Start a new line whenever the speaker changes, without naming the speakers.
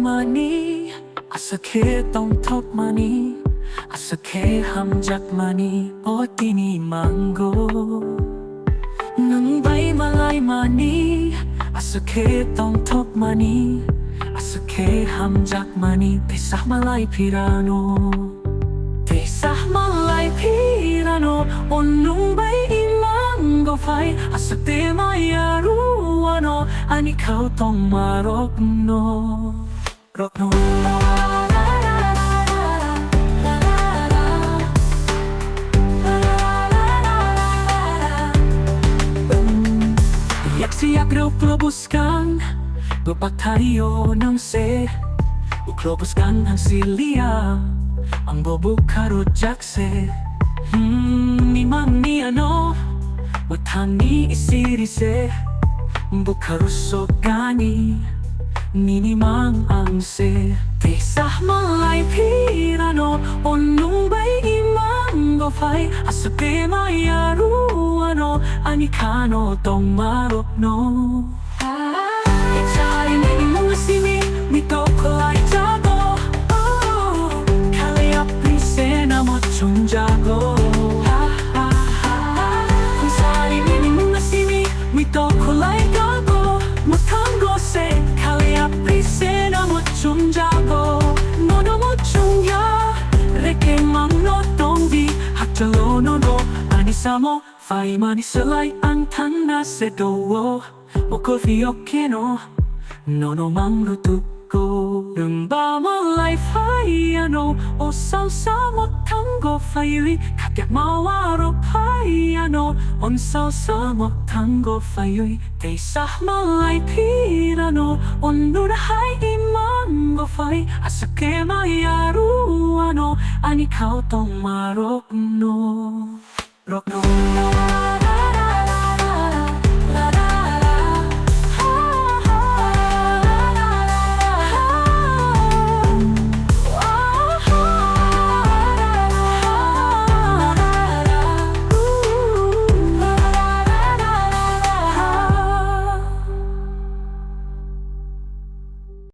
มานี้อาสเคต้องทบมานี้อาสเคหัมจักมานี้โอตินีมังโกนังใบมาลายมานี้อาสเคต้องทบมานี้อาสเคหัมจักมานี้เปสะมาลายพิราโนเปสะมาลายพิราโนอนนุงใบอิมังโกไฟอาสเตมายารุวโนอันนี้เขาต้องมารกโนรกโนSiap globuskan Bapak tayo ng se Uklobuskan ang silia Ang bobo karujak se Nimang ni ano Watang ni isiri se Bukaruso gani Ninimang ang se Tesah malay pirano Onung bay imang gofay Asape mayaru ano Anikano tong marok no Itay ni mga simi Mito kolay jago Kaliyap prisena mo chung jago Kung sari ni mga simi Mito kolay jago Matango se Kaliyap prisena mo chung jago Nono mo chung ya Reke mang no tong di Hakjalo no no Ani Samoไฟมันสลายอันทันนาเสดโวโอโคฟิโอเคโนโนโนมังรุตุโกรึงบามาไลไฟโนโอซาซาหมดทั้งโกไฟลิขับอยากมาวารบไฟโนอนซาซาหมดทั้งโกไฟลิเตสะมาไลพีระโนอนดูระหายอิมันโกไฟอาสเกมายารุโนอันนี้เขาต้องมารบโนRock no